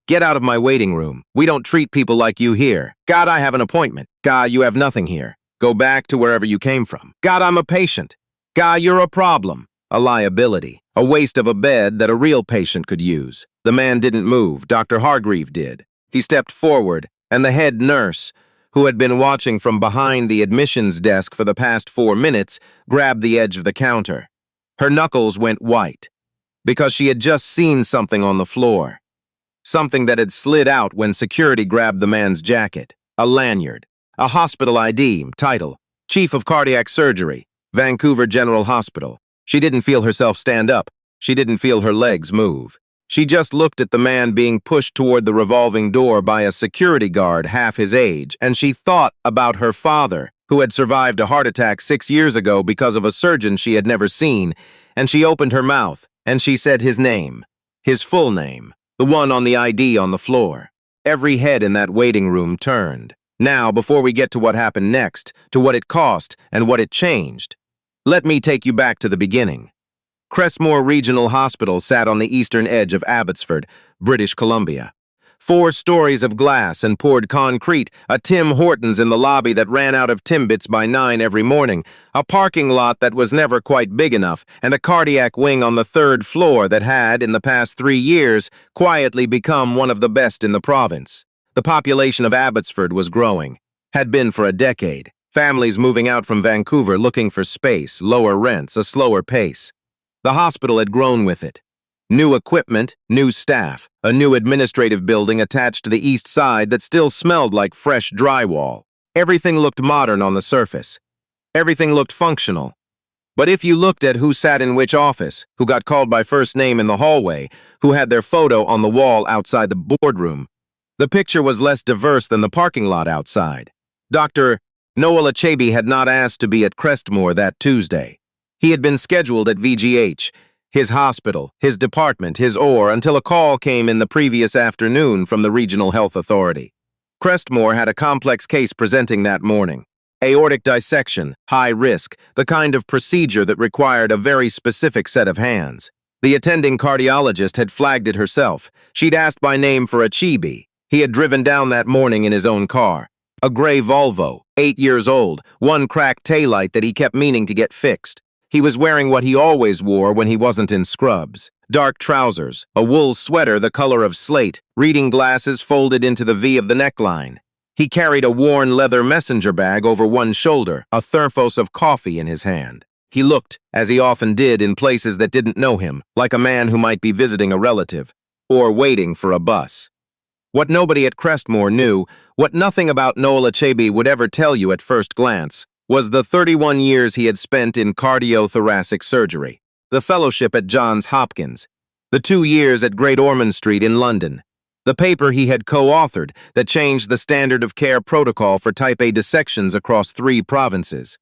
Get out of my waiting room. We don't treat people like you here. God, I have an appointment. God, you have nothing here. Go back to wherever you came from. God, I'm a patient. God, you're a problem. A liability. A waste of a bed that a real patient could use. The man didn't move. Dr. Hargreave did. He stepped forward, and the head nurse, who had been watching from behind the admissions desk for the past 4 minutes, grabbed the edge of the counter. Her knuckles went white, because she had just seen something on the floor. Something that had slid out when security grabbed the man's jacket. A lanyard. A hospital ID, title, Chief of Cardiac Surgery, Vancouver General Hospital. She didn't feel herself stand up. She didn't feel her legs move. She just looked at the man being pushed toward the revolving door by a security guard half his age, and she thought about her father, who had survived a heart attack 6 years ago because of a surgeon she had never seen, and she opened her mouth, and she said his name, his full name, the one on the ID on the floor. Every head in that waiting room turned. Now, before we get to what happened next, to what it cost and what it changed, let me take you back to the beginning. Crestmore Regional Hospital sat on the eastern edge of Abbotsford, British Columbia. 4 stories of glass and poured concrete, a Tim Hortons in the lobby that ran out of Timbits by 9 every morning, a parking lot that was never quite big enough, and a cardiac wing on the 3rd floor that had, in the past 3 years, quietly become one of the best in the province. The population of Abbotsford was growing, had been for a decade. Families moving out from Vancouver looking for space, lower rents, a slower pace. The hospital had grown with it. New equipment, new staff, a new administrative building attached to the east side that still smelled like fresh drywall. Everything looked modern on the surface. Everything looked functional. But if you looked at who sat in which office, who got called by first name in the hallway, who had their photo on the wall outside the boardroom, the picture was less diverse than the parking lot outside. Dr. Noel Achebe had not asked to be at Crestmore that Tuesday. He had been scheduled at VGH, his hospital, his department, his OR, until a call came in the previous afternoon from the Regional Health Authority. Crestmore had a complex case presenting that morning. Aortic dissection, high risk, the kind of procedure that required a very specific set of hands. The attending cardiologist had flagged it herself. She'd asked by name for Achebe. He had driven down that morning in his own car. A gray Volvo, 8 years old, one cracked taillight that he kept meaning to get fixed. He was wearing what he always wore when he wasn't in scrubs. Dark trousers, a wool sweater the color of slate, reading glasses folded into the V of the neckline. He carried a worn leather messenger bag over one shoulder, a thermos of coffee in his hand. He looked, as he often did in places that didn't know him, like a man who might be visiting a relative, or waiting for a bus. What nobody at Crestmore knew, what nothing about Noel Achebe would ever tell you at first glance, was the 31 years he had spent in cardiothoracic surgery, the fellowship at Johns Hopkins, the 2 years at Great Ormond Street in London, the paper he had co-authored that changed the standard of care protocol for type A dissections across 3 provinces,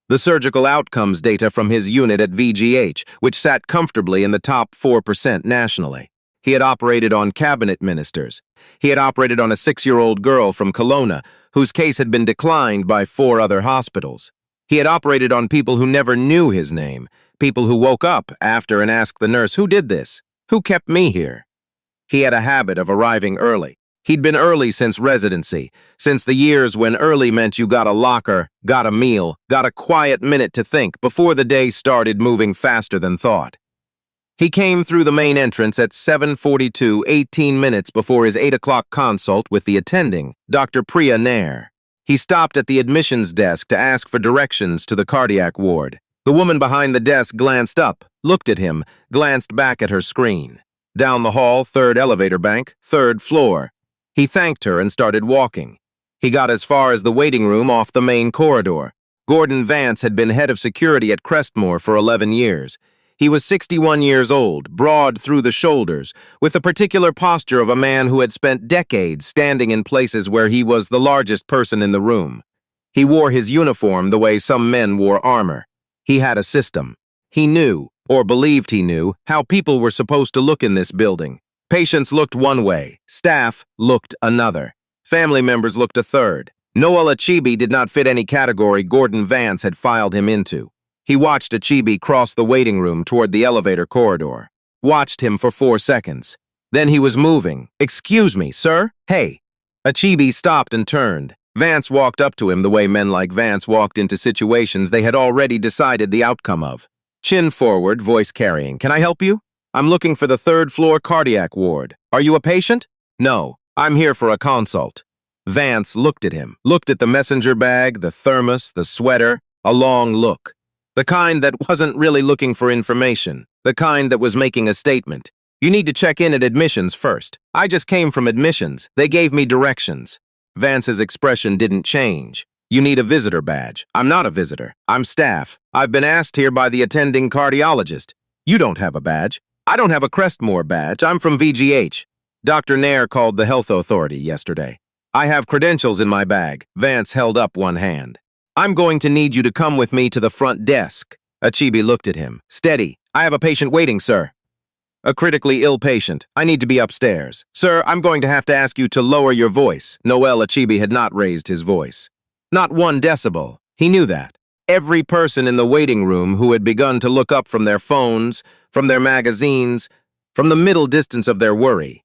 the surgical outcomes data from his unit at VGH, which sat comfortably in the top 4% nationally. He had operated on cabinet ministers. He had operated on a 6-year-old girl from Kelowna, whose case had been declined by 4 other hospitals. He had operated on people who never knew his name, people who woke up after and asked the nurse, "Who did this? Who kept me here?" He had a habit of arriving early. He'd been early since residency, since the years when early meant you got a locker, got a meal, got a quiet minute to think before the day started moving faster than thought. He came through the main entrance at 7:42, 18 minutes before his 8 o'clock consult with the attending, Dr. Priya Nair. He stopped at the admissions desk to ask for directions to the cardiac ward. The woman behind the desk glanced up, looked at him, glanced back at her screen. Down the hall, 3rd elevator bank, 3rd floor. He thanked her and started walking. He got as far as the waiting room off the main corridor. Gordon Vance had been head of security at Crestmore for 11 years. He was 61 years old, broad through the shoulders, with the particular posture of a man who had spent decades standing in places where he was the largest person in the room. He wore his uniform the way some men wore armor. He had a system. He knew, or believed he knew, how people were supposed to look in this building. Patients looked one way, staff looked another. Family members looked a third. Noel Achebe did not fit any category Gordon Vance had filed him into. He watched Achebe cross the waiting room toward the elevator corridor. Watched him for 4 seconds. Then he was moving. "Excuse me, sir? Hey." Achibi stopped and turned. Vance walked up to him the way men like Vance walked into situations they had already decided the outcome of. Chin forward, voice carrying. "Can I help you? I'm looking for the third-floor cardiac ward. Are you a patient?" "No, I'm here for a consult." Vance looked at him, looked at the messenger bag, the thermos, the sweater, a long look. The kind that wasn't really looking for information, the kind that was making a statement. "You need to check in at admissions first. I just came from admissions. They gave me directions." Vance's expression didn't change. "You need a visitor badge." "I'm not a visitor. I'm staff. I've been asked here by the attending cardiologist." "You don't have a badge." "I don't have a Crestmore badge. I'm from VGH. Dr. Nair called the health authority yesterday. I have credentials in my bag." Vance held up one hand. "I'm going to need you to come with me to the front desk." Achibi looked at him. "Steady. I have a patient waiting, sir." "A critically ill patient. I need to be upstairs." "Sir, I'm going to have to ask you to lower your voice." Noel Achibi had not raised his voice. Not 1 decibel. He knew that. Every person in the waiting room who had begun to look up from their phones, from their magazines, from the middle distance of their worry.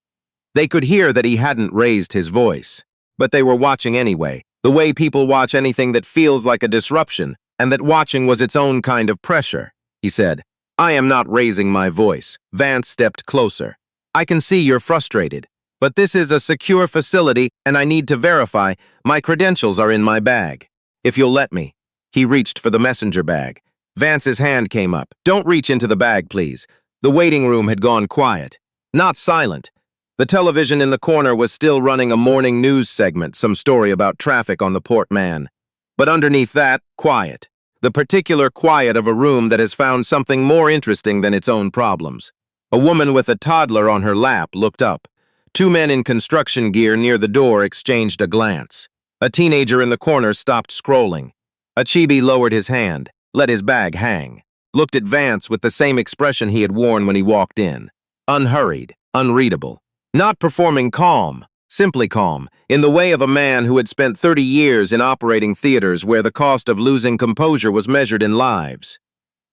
They could hear that he hadn't raised his voice. But they were watching anyway, the way people watch anything that feels like a disruption, and that watching was its own kind of pressure. He said, "I am not raising my voice." Vance stepped closer. "I can see you're frustrated, but this is a secure facility and I need to verify my credentials are in my bag. If you'll let me." He reached for the messenger bag. Vance's hand came up. "Don't reach into the bag, please." The waiting room had gone quiet. Not silent. The television in the corner was still running a morning news segment, some story about traffic on the Port Mann. But underneath that, quiet. The particular quiet of a room that has found something more interesting than its own problems. A woman with a toddler on her lap looked up. 2 men in construction gear near the door exchanged a glance. A teenager in the corner stopped scrolling. Achibi lowered his hand, let his bag hang, looked at Vance with the same expression he had worn when he walked in. Unhurried, unreadable. Not performing calm, simply calm, in the way of a man who had spent 30 years in operating theaters where the cost of losing composure was measured in lives.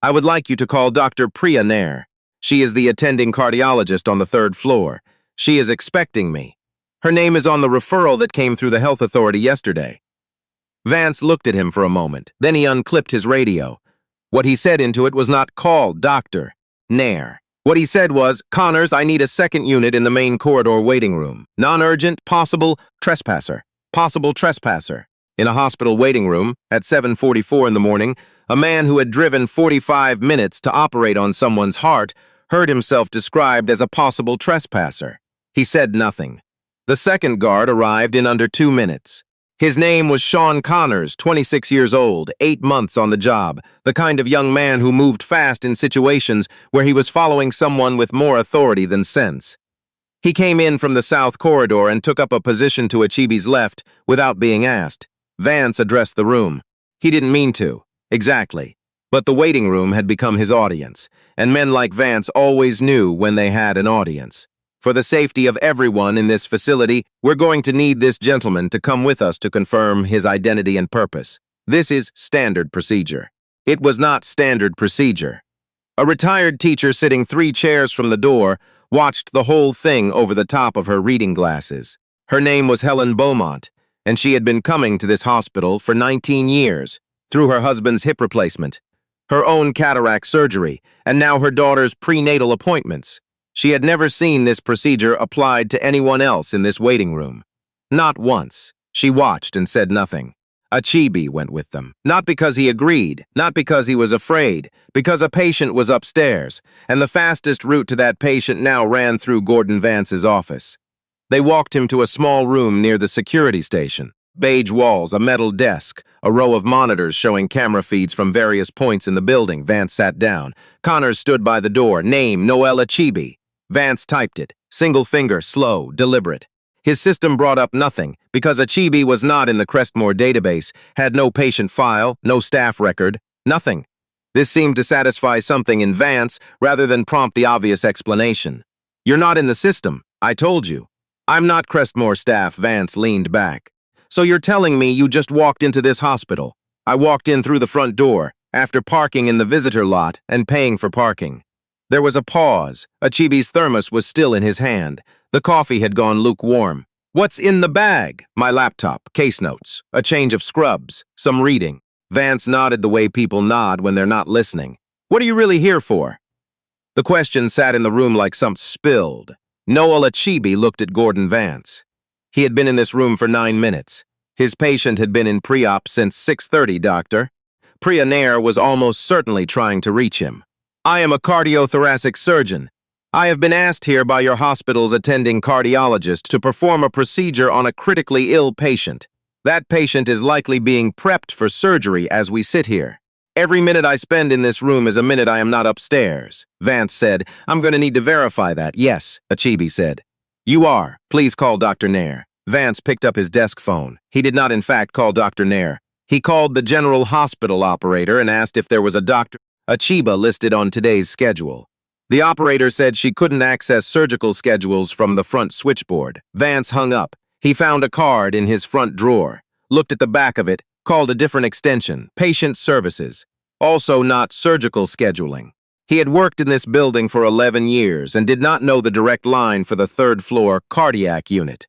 "I would like you to call Dr. Priya Nair. She is the attending cardiologist on the 3rd floor. She is expecting me. Her name is on the referral that came through the health authority yesterday." Vance looked at him for a moment, then he unclipped his radio. What he said into it was not "call Dr. Nair." What he said was, "Connors, I need a 2nd unit in the main corridor waiting room. Non-urgent, possible, trespasser. Possible trespasser." In a hospital waiting room, at 7:44 in the morning, a man who had driven 45 minutes to operate on someone's heart heard himself described as a possible trespasser. He said nothing. The 2nd guard arrived in under 2 minutes. His name was Sean Connors, 26 years old, 8 months on the job, the kind of young man who moved fast in situations where he was following someone with more authority than sense. He came in from the south corridor and took up a position to Achibi's left without being asked. Vance addressed the room. He didn't mean to, exactly. But the waiting room had become his audience, and men like Vance always knew when they had an audience. "For the safety of everyone in this facility, we're going to need this gentleman to come with us to confirm his identity and purpose. This is standard procedure." It was not standard procedure. A retired teacher sitting 3 chairs from the door watched the whole thing over the top of her reading glasses. Her name was Helen Beaumont, and she had been coming to this hospital for 19 years, through her husband's hip replacement, her own cataract surgery, and now her daughter's prenatal appointments. She had never seen this procedure applied to anyone else in this waiting room. Not once. She watched and said nothing. Achibi went with them. Not because he agreed, not because he was afraid, because a patient was upstairs, and the fastest route to that patient now ran through Gordon Vance's office. They walked him to a small room near the security station. Beige walls, a metal desk, a row of monitors showing camera feeds from various points in the building. Vance sat down. Connors stood by the door. Name, Noel Achibi. Vance typed it. Single finger, slow, deliberate. His system brought up nothing, because Achibi was not in the Crestmore database, had no patient file, no staff record, nothing. This seemed to satisfy something in Vance rather than prompt the obvious explanation. "You're not in the system, I told you." "I'm not Crestmore staff," Vance leaned back. "So you're telling me you just walked into this hospital?" "I walked in through the front door, after parking in the visitor lot and paying for parking." There was a pause. Achibi's thermos was still in his hand. The coffee had gone lukewarm. "What's in the bag?" "My laptop, case notes, a change of scrubs, some reading." Vance nodded the way people nod when they're not listening. "What are you really here for?" The question sat in the room like something spilled. Noel Achibi looked at Gordon Vance. He had been in this room for 9 minutes. His patient had been in pre-op since 6:30, doctor. Priya Nair was almost certainly trying to reach him. "I am a cardiothoracic surgeon. I have been asked here by your hospital's attending cardiologist to perform a procedure on a critically ill patient. That patient is likely being prepped for surgery as we sit here. Every minute I spend in this room is a minute I am not upstairs." Vance said, "I'm going to need to verify that." "Yes," Achibi said. "You are. Please call Dr. Nair." Vance picked up his desk phone. He did not in fact call Dr. Nair. He called the general hospital operator and asked if there was a Dr. Achiba listed on today's schedule. The operator said she couldn't access surgical schedules from the front switchboard. Vance hung up. He found a card in his front drawer, looked at the back of it, called a different extension, patient services, also not surgical scheduling. He had worked in this building for 11 years and did not know the direct line for the third-floor cardiac unit.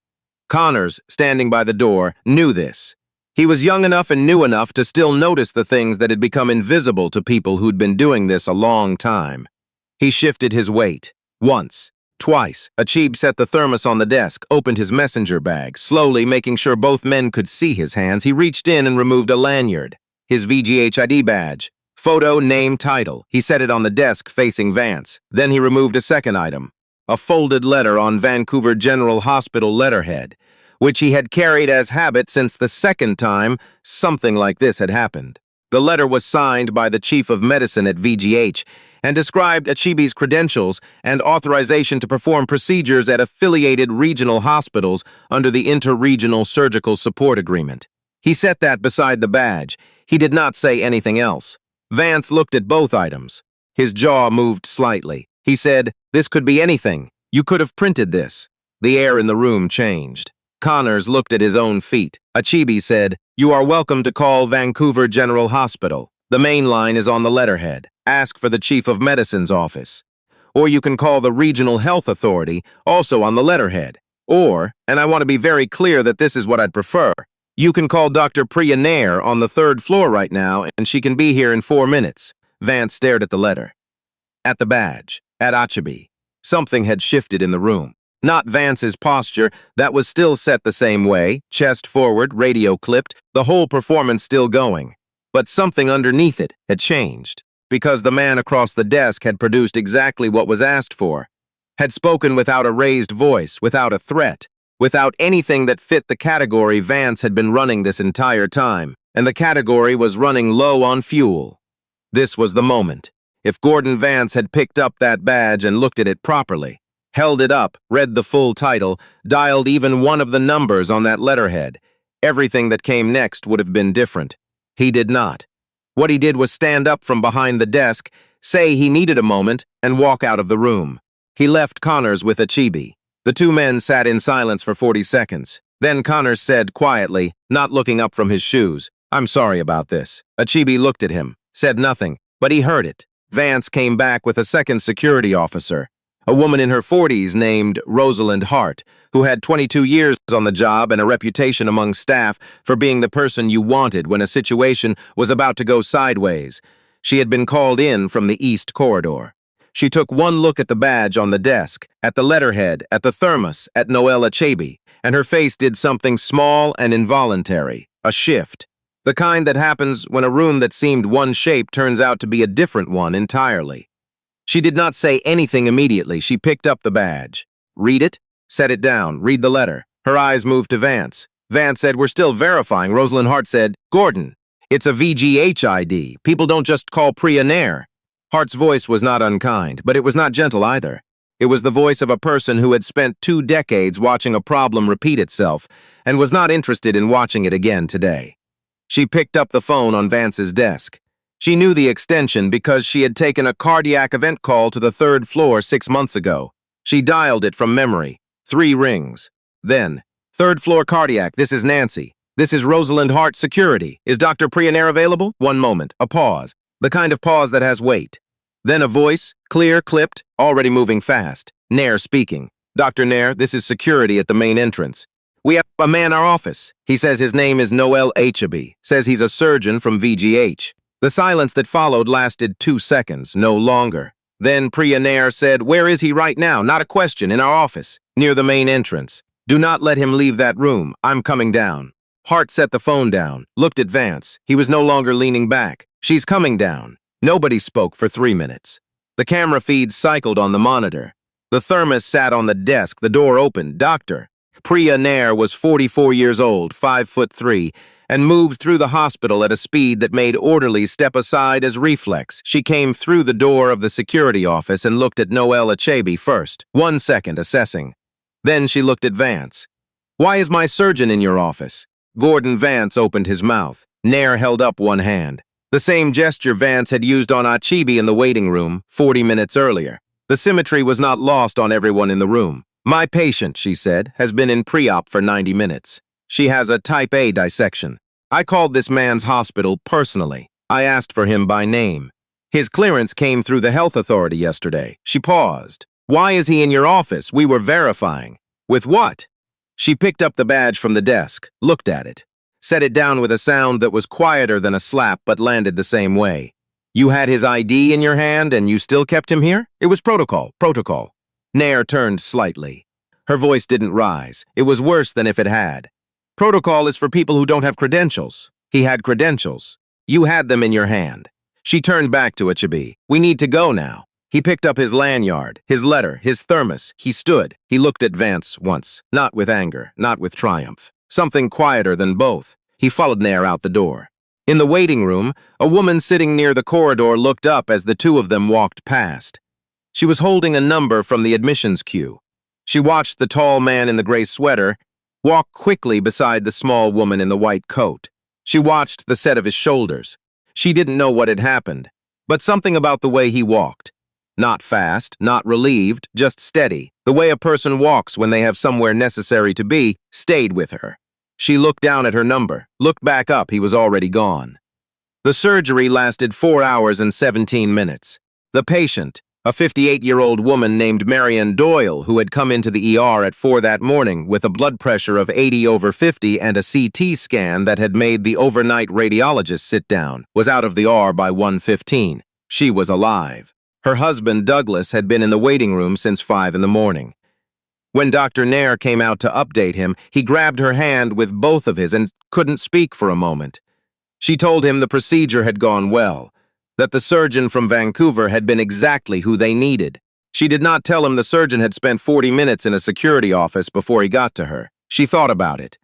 Connors, standing by the door, knew this. He was young enough and new enough to still notice the things that had become invisible to people who'd been doing this a long time. He shifted his weight. Once, twice. Achib set the thermos on the desk, opened his messenger bag. Slowly, making sure both men could see his hands, he reached in and removed a lanyard. His VGHID badge. Photo, name, title. He set it on the desk facing Vance. Then he removed a second item. A folded letter on Vancouver General Hospital letterhead, which he had carried as habit since the second time something like this had happened. The letter was signed by the chief of medicine at VGH and described Achibi's credentials and authorization to perform procedures at affiliated regional hospitals under the Inter-Regional Surgical Support Agreement. He set that beside the badge. He did not say anything else. Vance looked at both items. His jaw moved slightly. He said, "This could be anything. You could have printed this." The air in the room changed. Connors looked at his own feet. Achibi said, "You are welcome to call Vancouver General Hospital. The main line is on the letterhead. Ask for the Chief of Medicine's office. Or you can call the Regional Health Authority, also on the letterhead. Or, and I want to be very clear that this is what I'd prefer, you can call Dr. Priya Nair on the 3rd floor right now, and she can be here in 4 minutes." Vance stared at the letter. At the badge. At Achibi. Something had shifted in the room. Not Vance's posture, that was still set the same way, chest forward, radio clipped, the whole performance still going. But something underneath it had changed, because the man across the desk had produced exactly what was asked for, had spoken without a raised voice, without a threat, without anything that fit the category Vance had been running this entire time, and the category was running low on fuel. This was the moment. If Gordon Vance had picked up that badge and looked at it properly, held it up, read the full title, dialed even one of the numbers on that letterhead, everything that came next would have been different. He did not. What he did was stand up from behind the desk, say he needed a moment, and walk out of the room. He left Connors with Achibi. The two men sat in silence for 40 seconds. Then Connors said quietly, not looking up from his shoes, "I'm sorry about this." Achibi looked at him, said nothing, but he heard it. Vance came back with a second security officer, a woman in her 40s named Rosalind Hart, who had 22 years on the job and a reputation among staff for being the person you wanted when a situation was about to go sideways. She had been called in from the East Corridor. She took one look at the badge on the desk, at the letterhead, at the thermos, at Noel Achibi, and her face did something small and involuntary, a shift. The kind that happens when a room that seemed one shape turns out to be a different one entirely. She did not say anything immediately. She picked up the badge. "Read it?" "Set it down. Read the letter." Her eyes moved to Vance. Vance said, "We're still verifying." Rosalind Hart said, "Gordon, it's a VGHID. People don't just call Priya Nair." Hart's voice was not unkind, but it was not gentle either. It was the voice of a person who had spent 2 decades watching a problem repeat itself and was not interested in watching it again today. She picked up the phone on Vance's desk. She knew the extension because she had taken a cardiac event call to the 3rd floor 6 months ago. She dialed it from memory. 3 rings. Then, "3rd floor cardiac, this is Nancy. This is Rosalind Hart Security. Is Dr. Priya Nair available?" 1 moment, a pause. The kind of pause that has weight. Then a voice, clear, clipped, already moving fast. Nair speaking. Dr. Nair, this is security at the main entrance. We have a man in our office. He says his name is Noel Haby. Says he's a surgeon from VGH. The silence that followed lasted 2 seconds, no longer. Then Priya Nair said, where is he right now? Not a question, in our office, near the main entrance. Do not let him leave that room. I'm coming down. Hart set the phone down, looked at Vance. He was no longer leaning back. She's coming down. Nobody spoke for 3 minutes. The camera feeds cycled on the monitor. The thermos sat on the desk. The door opened. Doctor. Priya Nair was 44 years old, 5'3", and moved through the hospital at a speed that made orderlies step aside as reflex. She came through the door of the security office and looked at Noel Haby first, 1 second assessing. Then she looked at Vance. Why is my surgeon in your office? Gordon Vance opened his mouth. Nair held up one hand. The same gesture Vance had used on Haby in the waiting room 40 minutes earlier. The symmetry was not lost on everyone in the room. My patient, she said, has been in pre-op for 90 minutes. She has a type A dissection. I called this man's hospital personally. I asked for him by name. His clearance came through the health authority yesterday. She paused. Why is he in your office? We were verifying. With what? She picked up the badge from the desk, looked at it, set it down with a sound that was quieter than a slap but landed the same way. You had his ID in your hand and you still kept him here? It was protocol. Nair turned slightly. Her voice didn't rise. It was worse than if it had. Protocol is for people who don't have credentials. He had credentials. You had them in your hand. She turned back to Haby. We need to go now. He picked up his lanyard, his letter, his thermos. He stood. He looked at Vance once, not with anger, not with triumph. Something quieter than both. He followed Nair out the door. In the waiting room, a woman sitting near the corridor looked up as the two of them walked past. She was holding a number from the admissions queue. She watched the tall man in the gray sweater walk quickly beside the small woman in the white coat. She watched the set of his shoulders. She didn't know what had happened, but something about the way he walked. Not fast, not relieved, just steady. The way a person walks when they have somewhere necessary to be stayed with her. She looked down at her number, looked back up. He was already gone. The surgery lasted 4 hours and 17 minutes. The patient, a 58-year-old woman named Marion Doyle, who had come into the ER at 4 that morning with a blood pressure of 80/50 and a CT scan that had made the overnight radiologist sit down, was out of the ER by 1:15. She was alive. Her husband, Douglas, had been in the waiting room since 5 in the morning. When Dr. Nair came out to update him, he grabbed her hand with both of his and couldn't speak for a moment. She told him the procedure had gone well, that the surgeon from Vancouver had been exactly who they needed. She did not tell him the surgeon had spent 40 minutes in a security office before he got to her. She thought about it.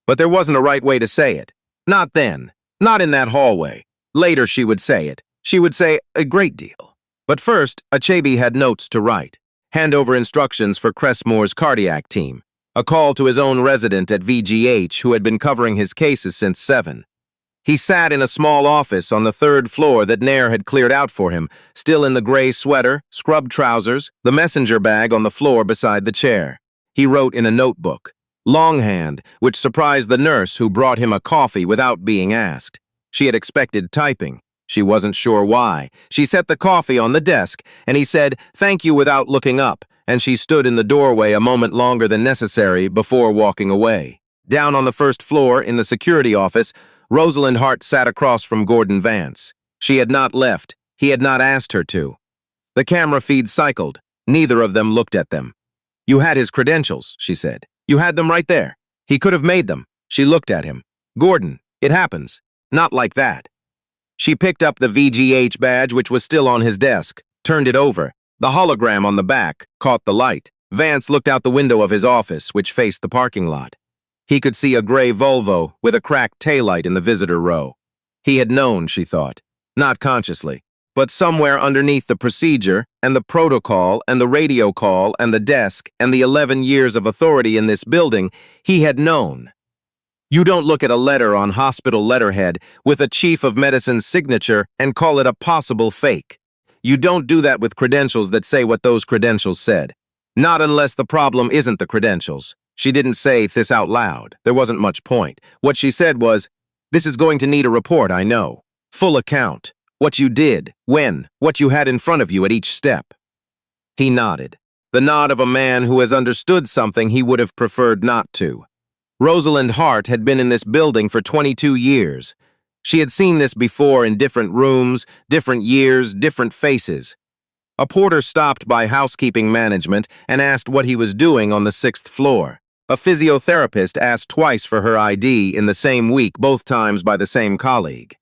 But there wasn't a right way to say it. Not then. Not in that hallway. Later she would say it. She would say a great deal. But first, Haby had notes to write. Hand over instructions for Cressmore's cardiac team. A call to his own resident at VGH who had been covering his cases since 7. He sat in a small office on the 3rd floor that Nair had cleared out for him, still in the gray sweater, scrubbed trousers, the messenger bag on the floor beside the chair. He wrote in a notebook, longhand, which surprised the nurse who brought him a coffee without being asked. She had expected typing. She wasn't sure why. She set the coffee on the desk, and he said, "Thank you," without looking up, and she stood in the doorway a moment longer than necessary before walking away. Down on the 1st floor, in the security office, Rosalind Hart sat across from Gordon Vance. She had not left. He had not asked her to. The camera feed cycled. Neither of them looked at them. "You had his credentials," she said. "You had them right there. He could have made them." She looked at him. "Gordon, it happens. Not like that." She picked up the VGH badge, which was still on his desk, turned it over. The hologram on the back caught the light. Vance looked out the window of his office, which faced the parking lot. He could see a gray Volvo with a cracked taillight in the visitor row. He had known, she thought, not consciously, but somewhere underneath the procedure and the protocol and the radio call and the desk and the 11 years of authority in this building, he had known. You don't look at a letter on hospital letterhead with a chief of medicine's signature and call it a possible fake. You don't do that with credentials that say what those credentials said. Not unless the problem isn't the credentials. She didn't say this out loud. There wasn't much point. What she said was, "This is going to need a report, I know. Full account. what you did, when, what you had in front of you at each step. He nodded, the nod of a man who has understood something he would have preferred not to. Rosalind Hart had been in this building for 22 years. She had seen this before in different rooms, different years, different faces. A porter stopped by housekeeping management and asked what he was doing on the 6th floor. A physiotherapist asked twice for her ID in the same week, both times by the same colleague.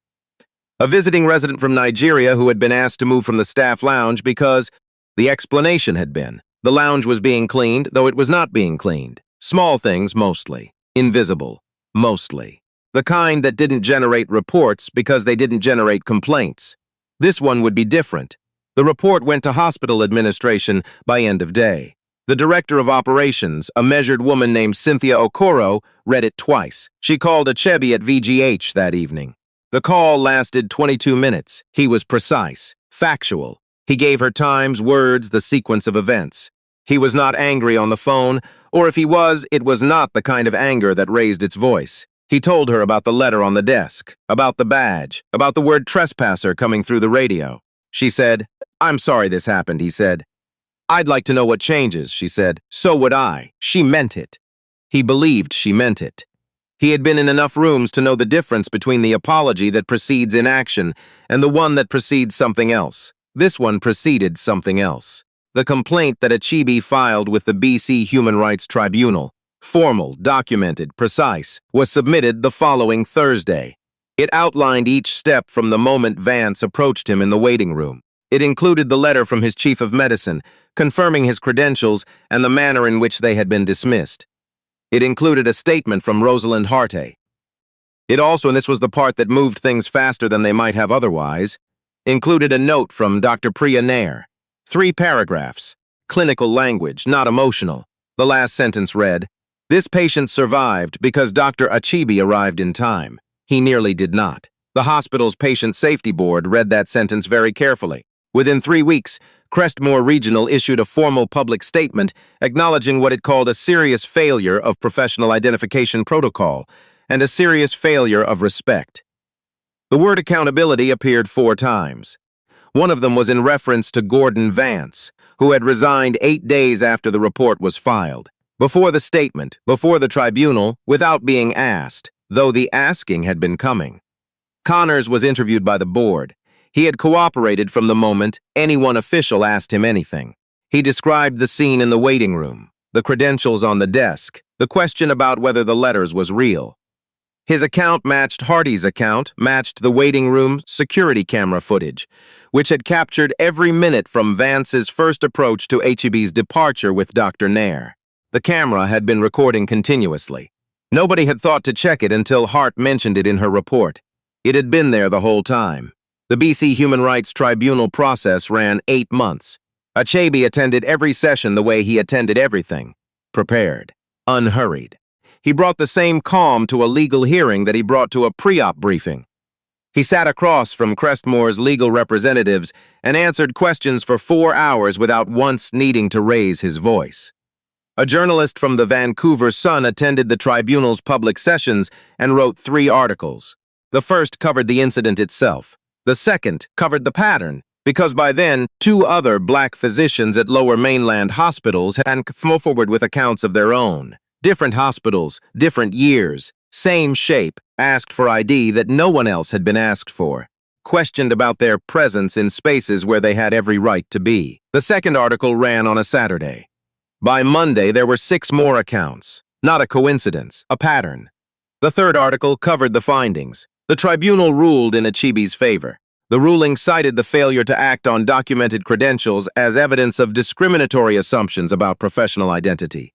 A visiting resident from Nigeria who had been asked to move from the staff lounge because the explanation had been the lounge was being cleaned, though it was not being cleaned. Small things, mostly. Invisible, mostly. The kind that didn't generate reports because they didn't generate complaints. This one would be different. The report went to hospital administration by end of day. The director of operations, a measured woman named Cynthia Okoro, read it twice. She called Achebe at VGH that evening. The call lasted 22 minutes. He was precise, factual. He gave her times, words, the sequence of events. He was not angry on the phone, or if he was, it was not the kind of anger that raised its voice. He told her about the letter on the desk, about the badge, about the word trespasser coming through the radio. She said, "I'm sorry this happened," he said. "I'd like to know what changes," she said. "So would I." She meant it. He believed she meant it. He had been in enough rooms to know the difference between the apology that precedes inaction and the one that precedes something else. This one preceded something else. The complaint that Achebe filed with the BC Human Rights Tribunal, formal, documented, precise, was submitted the following Thursday. It outlined each step from the moment Vance approached him in the waiting room. It included the letter from his chief of medicine, confirming his credentials and the manner in which they had been dismissed. It included a statement from Rosalind Hart. It also, and this was the part that moved things faster than they might have otherwise, included a note from Dr. Priya Nair. 3 paragraphs. Clinical language, not emotional. The last sentence read, "This patient survived because Dr. Achebe arrived in time. He nearly did not." The hospital's patient safety board read that sentence very carefully. Within 3 weeks, Crestmore Regional issued a formal public statement acknowledging what it called a serious failure of professional identification protocol and a serious failure of respect. The word accountability appeared 4 times. One of them was in reference to Gordon Vance, who had resigned 8 days after the report was filed. Before the statement, before the tribunal, without being asked, though the asking had been coming. Connors was interviewed by the board. He had cooperated from the moment anyone official asked him anything. He described the scene in the waiting room, the credentials on the desk, the question about whether the letters was real. His account matched Hardy's account, matched the waiting room security camera footage, which had captured every minute from Vance's first approach to Achebe's departure with Dr. Nair. The camera had been recording continuously. Nobody had thought to check it until Hart mentioned it in her report. It had been there the whole time. The BC Human Rights Tribunal process ran 8 months. Achebe attended every session the way he attended everything. Prepared. Unhurried. He brought the same calm to a legal hearing that he brought to a pre-op briefing. He sat across from Crestmore's legal representatives and answered questions for 4 hours without once needing to raise his voice. A journalist from the Vancouver Sun attended the tribunal's public sessions and wrote 3 articles. The first covered the incident itself. The second covered the pattern, because by then, 2 other black physicians at Lower Mainland hospitals had come forward with accounts of their own. Different hospitals, different years, same shape, asked for ID that no one else had been asked for, questioned about their presence in spaces where they had every right to be. The second article ran on a Saturday. By Monday, there were 6 more accounts. Not a coincidence, a pattern. The third article covered the findings. The tribunal ruled in Achebe's favor. The ruling cited the failure to act on documented credentials as evidence of discriminatory assumptions about professional identity.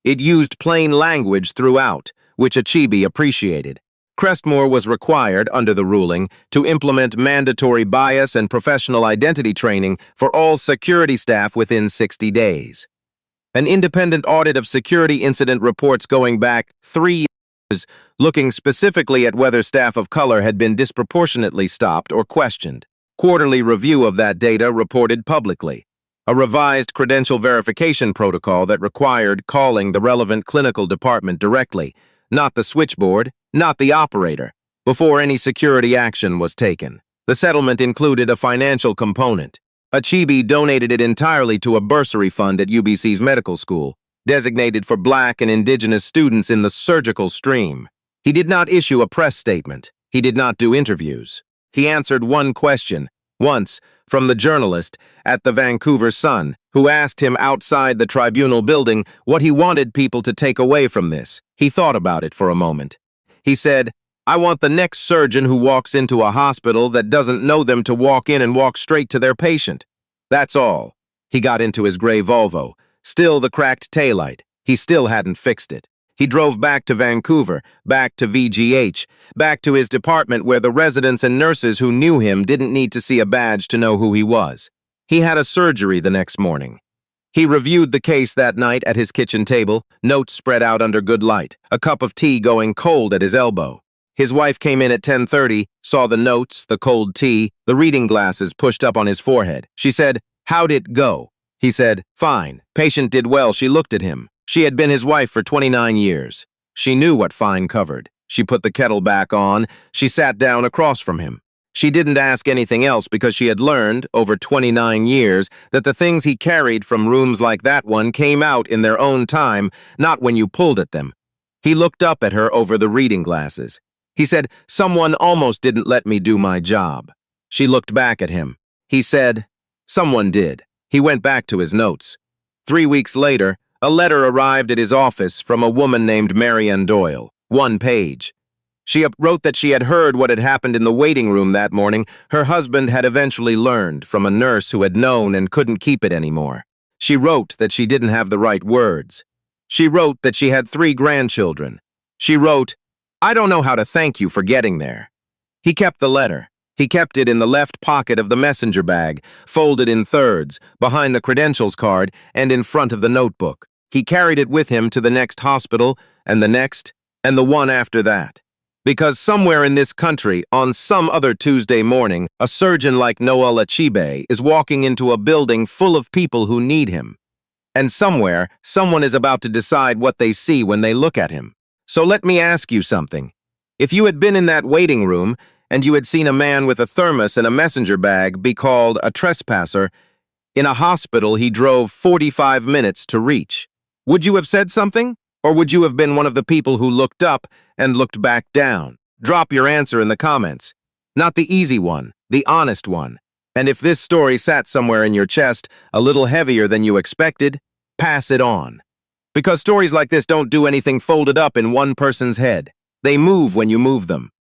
It used plain language throughout, which Achebe appreciated. Crestmore was required, under the ruling, to implement mandatory bias and professional identity training for all security staff within 60 days. An independent audit of security incident reports going back 3 years, looking specifically at whether staff of color had been disproportionately stopped or questioned. Quarterly review of that data reported publicly. A revised credential verification protocol that required calling the relevant clinical department directly, not the switchboard, not the operator, before any security action was taken. The settlement included a financial component. Achibi donated it entirely to a bursary fund at UBC's medical school, designated for Black and Indigenous students in the surgical stream. He did not issue a press statement. He did not do interviews. He answered one question, once, from the journalist at the Vancouver Sun, who asked him outside the tribunal building what he wanted people to take away from this. He thought about it for a moment. He said, "I want the next surgeon who walks into a hospital that doesn't know them to walk in and walk straight to their patient. That's all." He got into his gray Volvo, still the cracked taillight. He still hadn't fixed it. He drove back to Vancouver, back to VGH, back to his department where the residents and nurses who knew him didn't need to see a badge to know who he was. He had a surgery the next morning. He reviewed the case that night at his kitchen table, notes spread out under good light, a cup of tea going cold at his elbow. His wife came in at 10:30, saw the notes, the cold tea, the reading glasses pushed up on his forehead. She said, "How'd it go?" He said, "Fine. Patient did well." She looked at him. She had been his wife for 29 years. She knew what fine covered. She put the kettle back on. She sat down across from him. She didn't ask anything else because she had learned, over 29 years, that the things he carried from rooms like that one came out in their own time, not when you pulled at them. He looked up at her over the reading glasses. He said, "Someone almost didn't let me do my job." She looked back at him. He said, "Someone did." He went back to his notes. 3 weeks later, a letter arrived at his office from a woman named Marianne Doyle, 1 page. She wrote that she had heard what had happened in the waiting room that morning. Her husband had eventually learned from a nurse who had known and couldn't keep it anymore. She wrote that she didn't have the right words. She wrote that she had 3 grandchildren. She wrote, "I don't know how to thank you for getting there." He kept the letter. He kept it in the left pocket of the messenger bag, folded in thirds, behind the credentials card and in front of the notebook. He carried it with him to the next hospital, and the next, and the one after that. Because somewhere in this country, on some other Tuesday morning, a surgeon like Noel Achibe is walking into a building full of people who need him. And somewhere, someone is about to decide what they see when they look at him. So let me ask you something. If you had been in that waiting room, and you had seen a man with a thermos and a messenger bag be called a trespasser, in a hospital he drove 45 minutes to reach, would you have said something? Or would you have been one of the people who looked up and looked back down? Drop your answer in the comments. Not the easy one, the honest one. And if this story sat somewhere in your chest, a little heavier than you expected, pass it on. Because stories like this don't do anything folded up in one person's head. They move when you move them.